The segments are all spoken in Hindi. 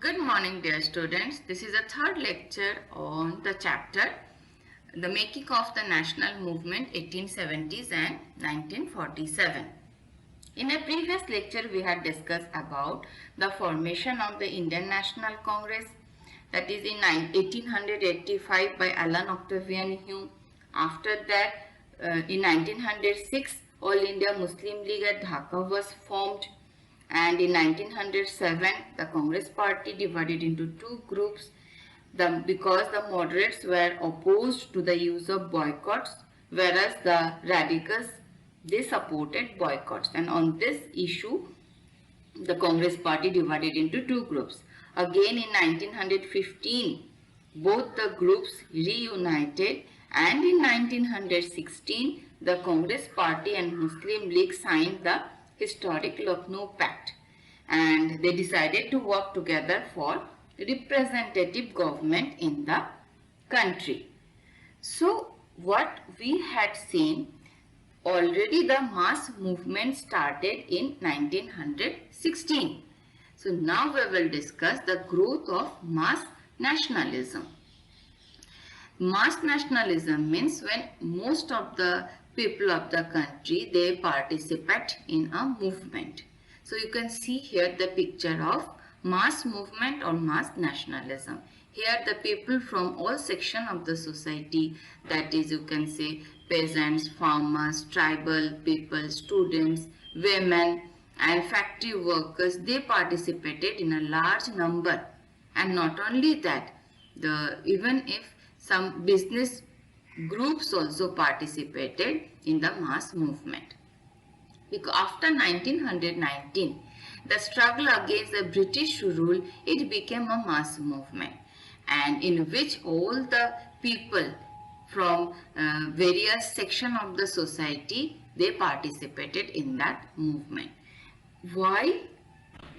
Good morning, dear students. This is a third lecture on the chapter The Making of the National Movement 1870s and 1947. In a previous lecture, we had discussed about the formation of the Indian National Congress, that is in 1885 by Alan Octavian Hume. After that, in 1906, All India Muslim League at Dhaka was formed, and in 1907 the Congress party divided into two groups because the moderates were opposed to the use of boycotts, whereas the radicals, they supported boycotts, and on this issue the Congress party divided into two groups. Again in 1915 both the groups reunited, and in 1916 the Congress party and Muslim League signed the historic Lucknow Pact, and they decided to work together for representative government in the country. So what we had seen, already the mass movement started in 1916. So now we will discuss the growth of mass nationalism. Mass nationalism means when most of the people of the country, they participate in a movement. So you can see here the picture of mass movement or mass nationalism. Here the people from all sections of the society, that is you can say peasants, farmers, tribal people, students, women and factory workers, they participated in a large number. And not only that, even if some business groups also participated in the mass movement. Because after 1919, the struggle against the British rule, it became a mass movement, and in which all the people from various sections of the society, they participated in that movement. Why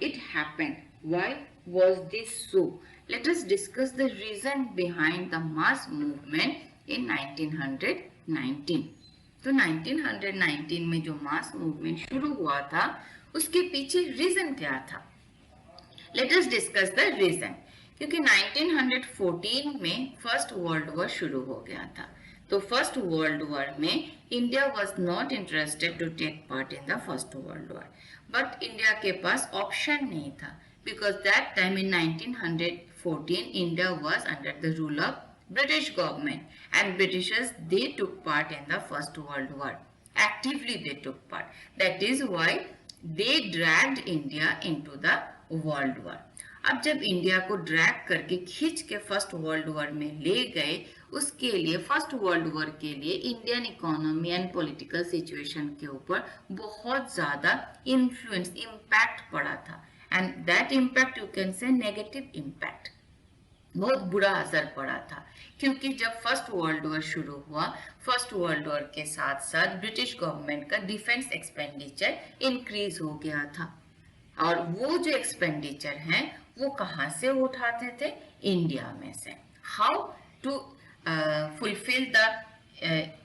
it happened? Why was this so? Let us discuss the reason behind the mass movement in 1919. तो 1919 में जो मास मूवमेंट शुरू हुआ था, उसके पीछे रीजन क्या था? Let us discuss the reason. क्योंकि 1914 में फर्स्ट वर्ल्ड वॉर शुरू हो गया था. तो फर्स्ट वर्ल्ड वॉर में India was not interested to take part in the first world war, but India के पास ऑप्शन नहीं था, because that time in 1914 India was under the rule of British government, and Britishers, they took part in the First World War. Actively they took part. That is why they dragged India into the World War. अब जब इंडिया को ड्रैग करके खींच के फर्स्ट वर्ल्ड वॉर में ले गए, उसके लिए फर्स्ट वर्ल्ड वॉर के लिए Indian economy and political situation के ऊपर बहुत ज़्यादा इन्फ्लुएंस, इम्पैक्ट पड़ा था. And that impact you can say negative impact, बहुत बुरा असर पड़ा था. क्योंकि जब फर्स्ट वर्ल्ड वॉर शुरू हुआ, फर्स्ट वर्ल्ड वॉर के साथ साथ ब्रिटिश गवर्नमेंट का डिफेंस एक्सपेंडिचर इंक्रीज हो गया था, और वो जो एक्सपेंडिचर हैं वो कहाँ से उठाते थे? इंडिया में से. How to fulfil the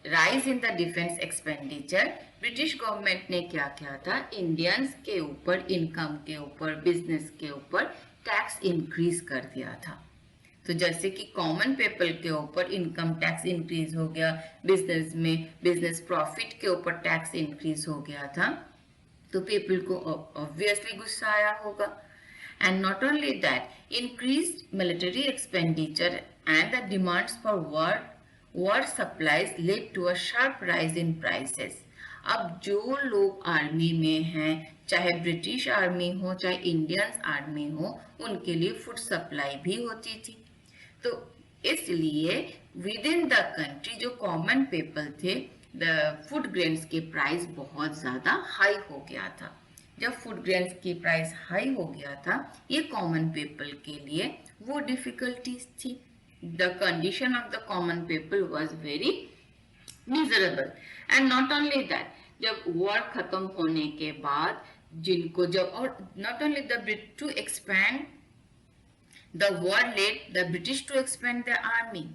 rise in the defence expenditure? British government ने क्या किया था? इंडियंस के ऊपर, इनकम के ऊपर, बिजनेस के ऊपर टैक्स इंक्रीज कर दिया था. तो जैसे कि कॉमन पीपल के ऊपर इनकम टैक्स इंक्रीज हो गया, बिजनेस में बिजनेस प्रॉफिट के ऊपर टैक्स इंक्रीज हो गया था, तो पीपल को ऑब्वियसली गुस्सा आया होगा. And not only that, increased military expenditure and the demands for war supplies led to a sharp rise in prices. अब जो लोग आर्मी में हैं, चाहे ब्रिटिश आर्मी हो चाहे इंडियन आर्मी हो, उनके लिए फूड सप्लाई भी होती थी. तो इसलिए विद इन द कंट्री जो कॉमन पीपल थे, द फूड ग्रेन्स के प्राइस बहुत ज़्यादा हाई हो गया था. जब फूड ग्रेन्स की प्राइस हाई हो गया था, ये कॉमन पीपल के लिए वो डिफिकल्टीज थी. The condition of the common people was very miserable. And not only that, जब वॉर खत्म होने के बाद जिनको जब, और not only the to expand the war led the British to expand the army.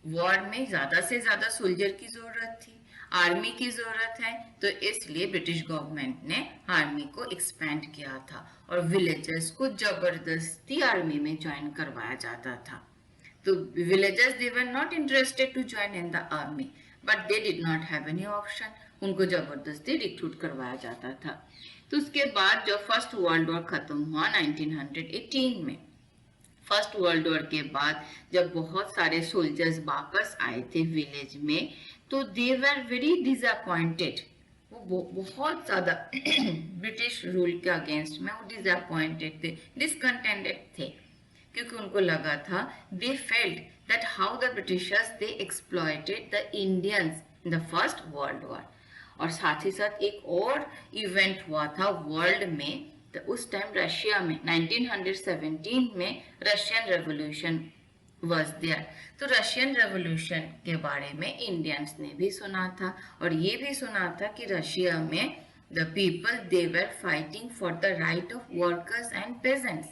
War में ज्यादा से ज्यादा सोल्जर की जरूरत थी. आर्मी की जरूरत है, तो इसलिए ब्रिटिश गवर्नमेंट ने आर्मी को एक्सपेंड किया था और विलेजर्स को जबरदस्ती आर्मी में ज्वाइन करवाया जाता था। तो villagers they were not interested to join in the army, but they did not have any option, उनको जबरदस्ती रिक्रूट करवाया जाता था। तो उसके बाद जब फर्स्ट वर्ल्ड वॉर खत्म हुआ 1918 में, फर्स्ट वर्ल्ड वॉर के बाद जब बहुत सारे सोल्जर्स वापस आए थे विलेज में, तो दे वर वेरी डिसअपॉइंटेड, वो बहुत ज्यादा ब्रिटिश रूल के अगेंस्ट में वो डिसअपॉइंटेड थे, डिसकंटेंटेड थे, क्योंकि उनको लगा था, they felt that how the Britishers they exploited the Indians in the first world war. और साथ ही साथ एक और इवेंट हुआ था वर्ल्ड में, तो उस टाइम रशिया में 1917 में रशियन रेवोल्यूशन वॉज देयर। तो रशियन रेवोल्यूशन के बारे में इंडियंस ने भी सुना था, और ये भी सुना था कि रशिया में the people they were fighting for the right of workers and pageants,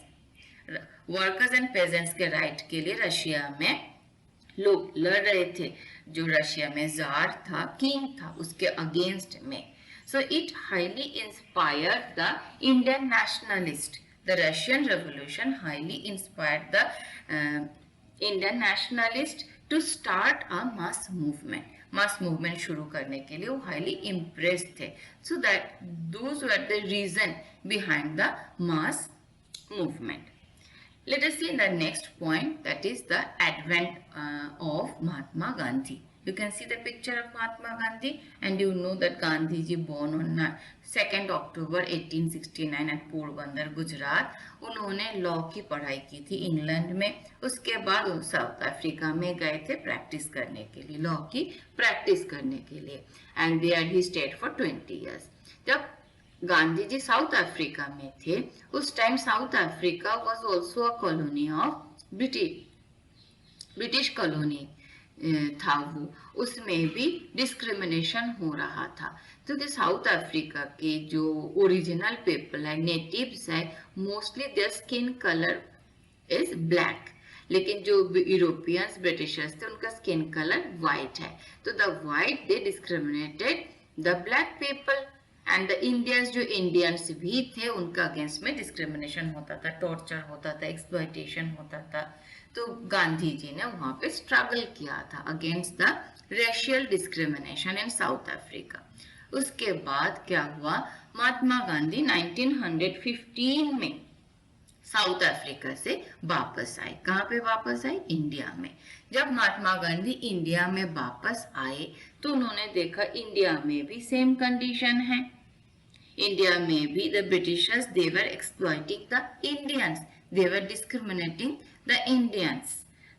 workers and pageants के राइट के लिए रशिया में लोग लड़ रहे थे। जो रशिया में जार था, किंग था, उसके अगेंस्ट में। So it highly inspired the Indian nationalist. The Russian Revolution highly inspired the Indian nationalist to start a mass movement. Mass movement शुरू करने के लिए वो highly impressed थे. So that those were the reason behind the mass movement. Let us see the next point, that is the advent of Mahatma Gandhi. You can see the picture of Mahatma Gandhi, and you know that Gandhi ji born on 2nd October 1869 at Porbandar, Gujarat. उन्होंने लॉ की पढ़ाई की थी इंग्लैंड में, उसके बाद वो साउथ अफ्रीका में गए थे प्रैक्टिस करने के लिए, लॉ की प्रैक्टिस करने के लिए, and there he stayed for 20 years। जब गांधी जी साउथ अफ्रीका में थे, उस time south Africa was also a colony of British colony था वो, उसमें भी डिस्क्रिमिनेशन हो रहा था, क्योंकि साउथ अफ्रीका के जो ओरिजिनल पीपल है, नेटिव्स है, mostly their skin colour is black, लेकिन जो यूरोपियंस ब्रिटिशर्स थे उनका स्किन कलर वाइट है। तो the white they discriminated the black people, and the Indians, जो इंडियंस भी थे उनका अगेंस्ट में डिस्क्रिमिनेशन होता था, टॉर्चर होता था, एक्सप्लॉयटेशन होता था। तो गांधी जी ने वहां पे स्ट्रगल किया था against the racial discrimination in south Africa. उसके बाद क्या हुआ, महात्मा गांधी 1915 में साउथ अफ्रीका से वापस आए। कहाँ पे वापस आए? इंडिया में। जब महात्मा गांधी इंडिया में वापस आए तो उन्होंने देखा इंडिया में भी सेम कंडीशन है, इंडिया में भी the Britishers they were exploiting the Indians, they were discriminating the Indians.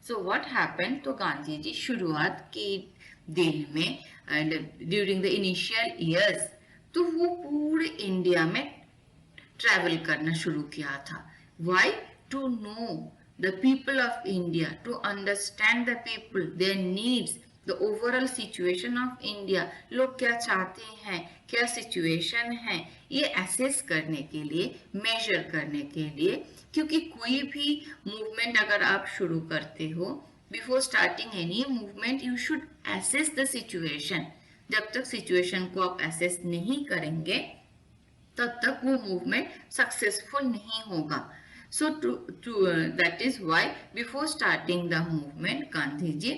So what happened, तो गांधी जी शुरुआत की दिन में ड्यूरिंग द इनिशियल ईयर्स, तो वो पूरे इंडिया में ट्रैवल करना शुरू किया था। Why? To know the people of India, to understand the people, their needs, the overall situation of India, लोग क्या चाहते हैं, क्या सिचुएशन है, ये असेस करने के लिए, मेजर करने के लिए, क्योंकि कोई भी मूवमेंट अगर आप शुरू करते हो, before starting any movement you should assess the situation. जब तक सिचुएशन को आप असेस नहीं करेंगे तब तक वो मूवमेंट सक्सेसफुल नहीं होगा। So that is why before starting the movement, Gandhi ji,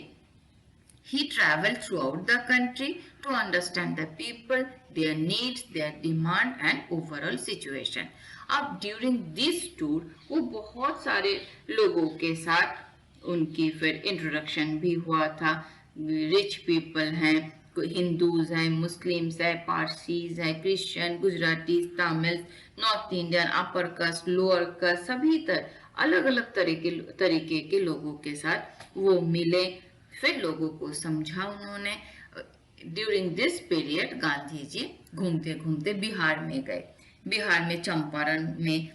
he traveled throughout the country to understand the people, their needs, their demand and overall situation. अब during this tour वो बहुत सारे लोगों के साथ उनकी फिर इंट्रोडक्शन भी हुआ था। रिच पीपल हैं, हिंदूज हैं, मुस्लिम्स है, पारसीज है, Christian, Gujarati, Tamil, north Indian, upper caste, lower caste, सभी अलग अलग तरीके के लोगों के साथ वो मिले, फिर लोगों को समझा उन्होंने। During this period Gandhi ji घूमते घूमते बिहार में गए। बिहार में चंपारण में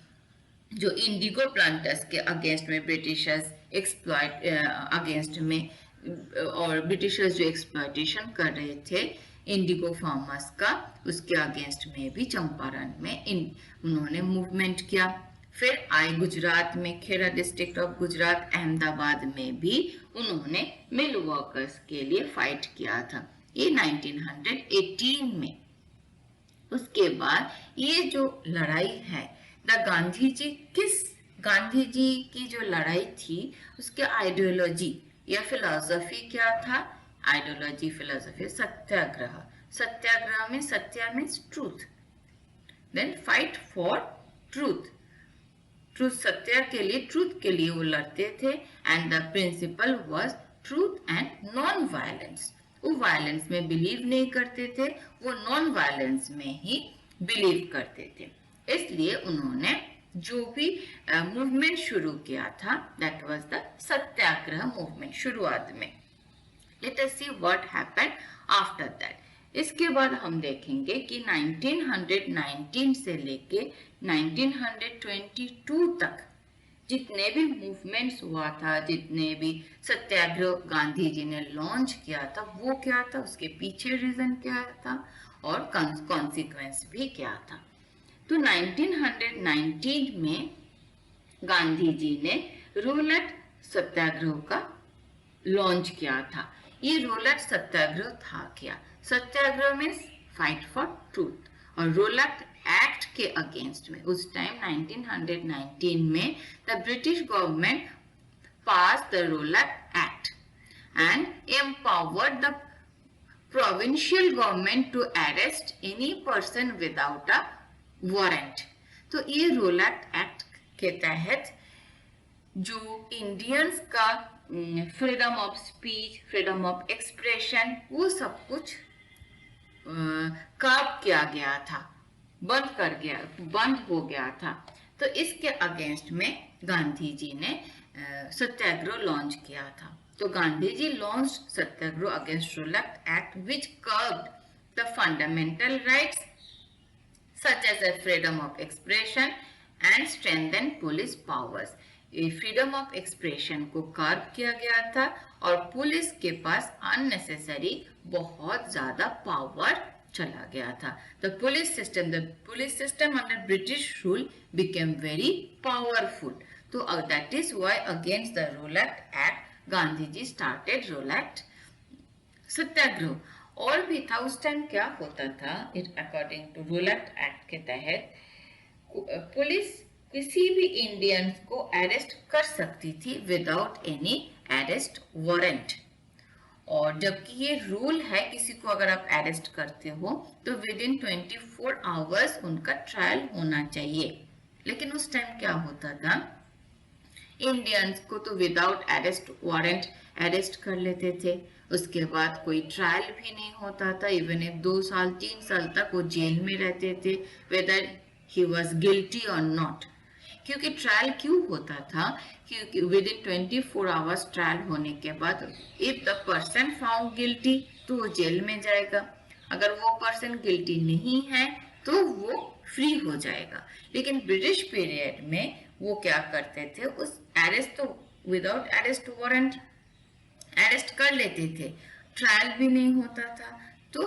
जो इंडिगो प्लांटर्स के अगेंस्ट में ब्रिटिशर्स एक्सप्लॉइट अगेंस्ट में और ब्रिटिशर्स जो एक्सप्लॉइटेशन कर रहे थे इंडिगो फार्मर्स का, उसके अगेंस्ट में भी चंपारण में उन्होंने मूवमेंट किया। फिर आए गुजरात में, खेड़ा डिस्ट्रिक्ट ऑफ गुजरात, अहमदाबाद में भी उन्होंने मिल वर्कर्स के लिए फाइट किया था। ये 1918 में। उसके बाद ये जो लड़ाई है, गांधी जी की जो लड़ाई थी, उसके आइडियोलॉजी या फिलोसफी क्या था? Ideology philosophy satyagraha. सत्याग्रह में satya means truth, then fight for truth. सत्य के लिए, ट्रूथ के लिए वो लड़ते थे। And the principle was truth and non violence. वो वायलेंस में बिलीव नहीं करते थे, वो नॉन वायलेंस में ही बिलीव करते थे। इसलिए उन्होंने जो भी मूवमेंट शुरू किया था, that was the Satyagraha movement शुरुआत में। Let us see what happened after that. इसके बाद हम देखेंगे कि 1919 से लेके 1922 तक जितने भी मूवमेंट्स हुआ था, जितने भी सत्याग्रह गांधी जी ने लॉन्च किया था, वो क्या था, उसके पीछे रीजन क्या था और कॉन्सिक्वेंस भी क्या था। तो 1919 में गांधी जी ने रोलेट सत्याग्रह का लॉन्च किया था। ये रोलेट सत्याग्रह था क्या? Satyagraha means fight for truth, और रोलेट एक्ट के अगेंस्ट में उस टाइम 1919 में the British government passed the roulette act and empowered the provincial government to arrest any person without a warrant. तो ये रोलेट एक्ट के तहत जो इंडियंस का freedom of speech, freedom of expression, वो सब कुछ कर्ब किया गया था, बंद हो गया था। तो इसके अगेंस्ट में गांधी जी ने सत्याग्रह लॉन्च किया था। तो Gandhi ji launch satyagraha against Rowlatt act which curbed the fundamental rights such as a freedom of expression and strengthen police powers। ये फ्रीडम ऑफ एक्सप्रेशन को कर्ब किया गया था और पुलिस के पास अननेसेसरी बहुत ज्यादा पावर चला गया था। The police system under British rule became very powerful. तो that is why against the roulette act Gandhi ji started Rowlatt satyagraha. और भी था उस टाइम, क्या होता था, अकॉर्डिंग टू रोलेट एक्ट के तहत पुलिस किसी भी इंडियंस को अरेस्ट कर सकती थी विदाउट एनी अरेस्ट वारंट। और जबकि ये रूल है, किसी को अगर आप अरेस्ट करते हो तो विद इन 24 आवर्स उनका ट्रायल होना चाहिए। लेकिन उस टाइम क्या होता था, इंडियंस को तो विदाउट अरेस्ट वारंट अरेस्ट कर लेते थे, उसके बाद कोई ट्रायल भी नहीं होता था। इवन 2 साल 3 साल तक वो जेल में रहते थे, वेदर ही वॉज गिल्टी और नॉट। क्योंकि ट्रायल क्यों होता था? क्योंकि विद इन 24 आवर्स ट्रायल होने के बाद if the person found guilty तो वो जेल में जाएगा, अगर वो पर्सन गिल्टी नहीं है तो वो फ्री हो जाएगा। लेकिन ब्रिटिश पीरियड में वो क्या करते थे, उस अरेस्ट तो विदाउट अरेस्ट वारंट अरेस्ट कर लेते थे, ट्रायल भी नहीं होता था, तो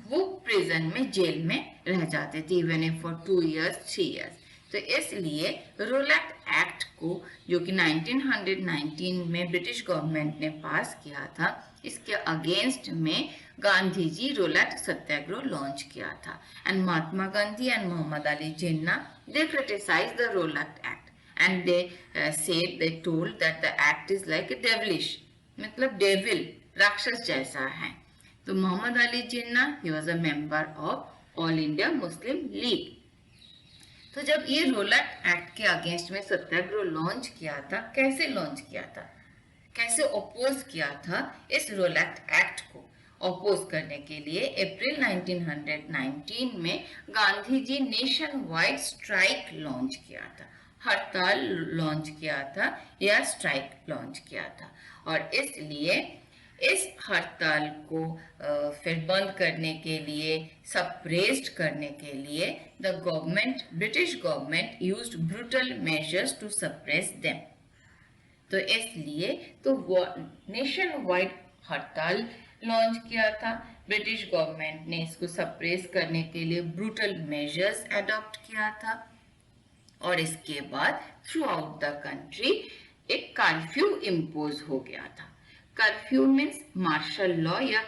वो प्रिजन में, जेल में रह जाते थे इवन फॉर 2 years 3 years। तो इसलिए रोलेट एक्ट को, जो कि 1919 में ब्रिटिश गवर्नमेंट ने पास किया था, इसके अगेंस्ट में गांधी जी रोलेट सत्याग्रह लॉन्च किया था। And Mahatma Gandhi and Mohammad Ali Jinnah, they criticise the roulette act and they said, they told that the act is like a devilish, मतलब डेविल, राक्षस जैसा है। तो मोहम्मद अली जिन्ना, he was a member of all India Muslim league. तो जब ये रोलेट एक्ट के अगेंस्ट में सत्याग्रह लॉन्च किया था, कैसे लॉन्च किया था, कैसे अपोज किया था? इस रोलेट एक्ट को अपोज करने के लिए अप्रैल 1919 में गांधी जी नेशन वाइड स्ट्राइक लॉन्च किया था, हड़ताल लॉन्च किया था या स्ट्राइक लॉन्च किया था। और इसलिए इस हड़ताल को फिर बंद करने के लिए, सप्रेस्ड करने के लिए the government, British government used brutal measures to suppress them. तो इसलिए तो वो नेशन वाइड हड़ताल लॉन्च किया था। ब्रिटिश गवर्नमेंट ने इसको सप्रेस करने के लिए ब्रूटल मेजर्स अडॉप्ट किया था। और इसके बाद थ्रू आउट द कंट्री एक कर्फ्यू इम्पोज हो गया था। कर्फ्यू मीन्स मार्शल लॉ या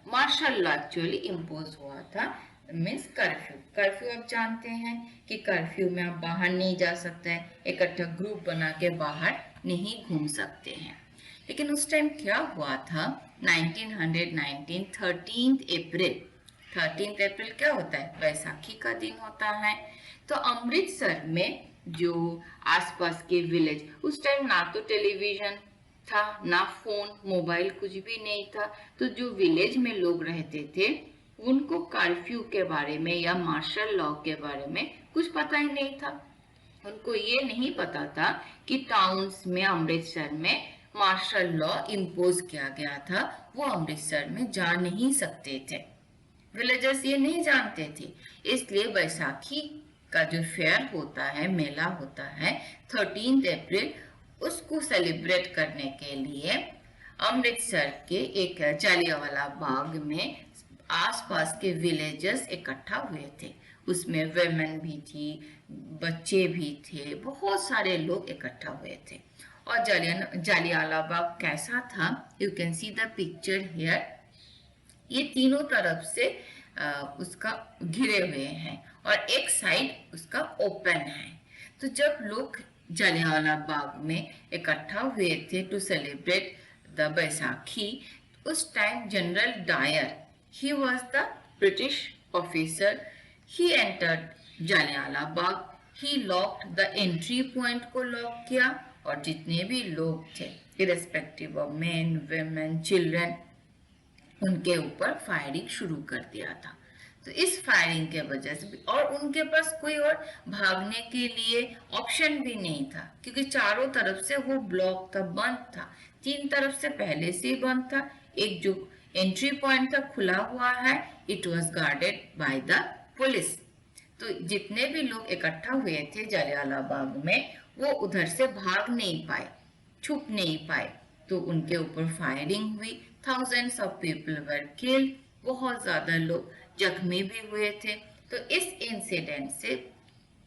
मार्शल लॉ एक्चुअली इम्पोज हुआ था, मीन्स कर्फ्यू। कर्फ्यू आप जानते हैं कि कर्फ्यू में आप बाहर नहीं जा सकते हैं, इकट्ठा ग्रुप बना के बाहर नहीं घूम सकते हैं। लेकिन उस टाइम क्या हुआ था, 1919 13 अप्रैल क्या होता है, बैसाखी का दिन होता है। तो अमृतसर में जो आसपास के विलेज, उस टाइम ना तो टेलीविजन था ना फोन मोबाइल कुछ भी नहीं था, तो जो विलेज में लोग रहते थे उनको कर्फ्यू के बारे में या मार्शल लॉ के बारे में कुछ पता ही नहीं था। उनको ये नहीं पता था कि टाउन्स में अमृतसर में मार्शल लॉ इम्पोज किया गया था, वो अमृतसर में जा नहीं सकते थे। विलेजर्स ये नहीं जानते थे, इसलिए बैसाखी का जो फेयर होता है, मेला होता है 13 अप्रैल, उसको सेलिब्रेट करने के लिए अमृतसर के एक जालियांवाला बाग में आसपास के विलेजर्स इकट्ठा हुए थे। उसमें वेमेन भी थी, बच्चे भी थे, बहुत सारे लोग इकट्ठा हुए थे। और जालियांवाला बाग कैसा था, you can see the picture here. ये तीनों तरफ से उसका घिरे हुए हैं और एक साइड उसका ओपन है। तो जब लोग जालियांवाला बाग में इकट्ठा हुए थे टू सेलिब्रेट द बैसाखी, उस time General Dyer, he was the British officer, he entered Jallianwala Bagh, he locked the entry point को लॉक किया और जितने भी लोग थे irrespective of men women children, उनके ऊपर फायरिंग शुरू कर दिया था। तो इस फायरिंग के वजह से और उनके पास कोई और भागने के लिए ऑप्शन भी नहीं था, क्योंकि चारों तरफ से वो ब्लॉक था, बंद था। तीन तरफ से पहले से ही बंद था, एक जो एंट्री पॉइंट था खुला हुआ है, it was guarded by the police. तो जितने भी लोग इकट्ठा हुए थे जालियांवाला बाग में, वो उधर से भाग नहीं पाए, छुप नहीं पाए, तो उनके ऊपर फायरिंग हुई। Thousands of people were killed, बहुत ज्यादा लोग जख्मी भी हुए थे। तो इस इंसिडेंट से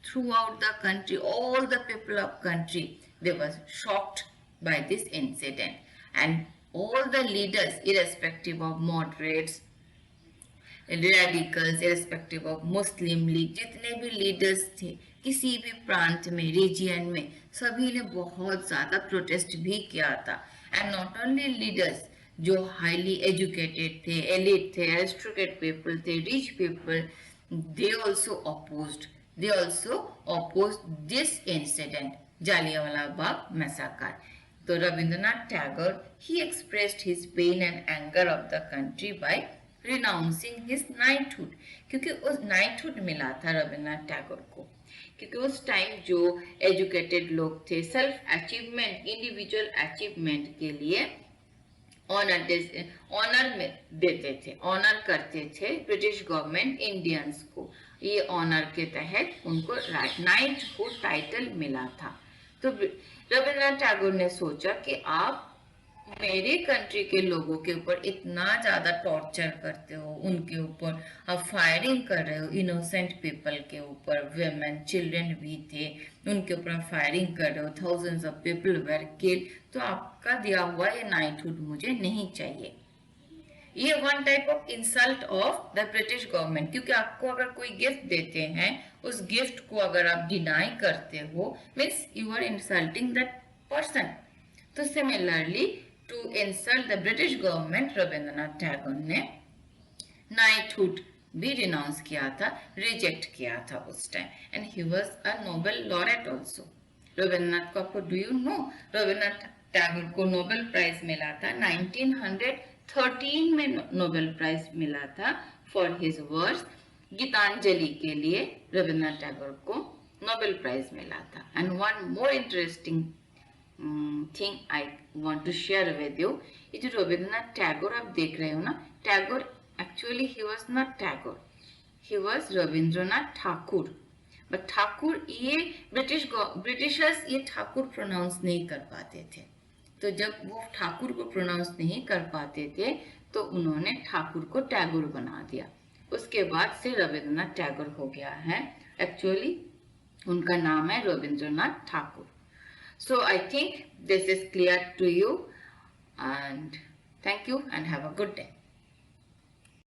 throughout the country, all the people of country, they were shocked by this incident and all the leaders irrespective of moderates, radicals, irrespective of Muslim League, जितने भी लीडर्स थे किसी भी प्रांत में, रीजियन में, सभी ने बहुत ज्यादा प्रोटेस्ट भी किया था। एंड नॉट ओनली लीडर्स, जो हाईली एजुकेटेड थे, एलिट थे, एरिस्टोक्रेट पीपल थे, rich people, they also opposed this incident, Jallianwala Bagh मैसाकर। तो Rabindranath Tagore, he expressed his pain and anger of the country by renouncing his knighthood, क्योंकि उस नाइटहुड मिला था रविंद्रनाथ टैगोर को, क्योंकि उस टाइम जो एजुकेटेड लोग थे सेल्फ अचीवमेंट, इंडिविजुअल अचीवमेंट के लिए ऑनर में देते थे, ऑनर करते थे ब्रिटिश गवर्नमेंट इंडियंस को। ये ऑनर के तहत उनको नाइटहुड टाइटल मिला था। तो रविंद्रनाथ टैगोर ने सोचा कि आप मेरे कंट्री के लोगों के ऊपर इतना ज्यादा टॉर्चर करते हो, उनके ऊपर आप फायरिंग कर रहे हो, इनोसेंट पीपल के ऊपर, वेमेन चिल्ड्रन भी थे, उनके ऊपर फायरिंग कर रहे हो, thousands of people were killed, तो आपका दिया हुआ ये नाइटहुड मुझे नहीं चाहिए। ये one type of insult of the British government, क्योंकि आपको अगर कोई गिफ्ट देते हैं, उस गिफ्ट को अगर आप डिनाई करते हो, means you are insulting that person. तो similarly to insult the British government, Rabindranath Tagore ने नाइटहुड भी रिनाउंस किया था, रिजेक्ट किया था उस time. And he was a Nobel laureate also. Rabindranath को आपको do you know, Rabindranath Tagore को नोबेल प्राइज मिला था 1913 में, नोबेल प्राइज मिला था फॉर हिज वर्क्स। गीतांजलि के लिए रविंद्रनाथ टैगोर को नोबेल प्राइज मिला था। And one more interesting thing I want to share with you, ये जो रविंद्रनाथ टैगोर आप देख रहे हो ना, Tagore actually he was not Tagore, he was Rabindranath Thakur. But Thakur, ये ब्रिटिशर्स ये ठाकुर प्रोनाउंस नहीं कर पाते थे, तो जब वो ठाकुर को प्रोनाउंस नहीं कर पाते थे तो उन्होंने ठाकुर को टैगोर बना दिया। उसके बाद से रविंद्रनाथ टैगोर हो गया है, एक्चुअली उनका नाम है Rabindranath Thakur. So I think this is clear to you and Thank you and have a good day.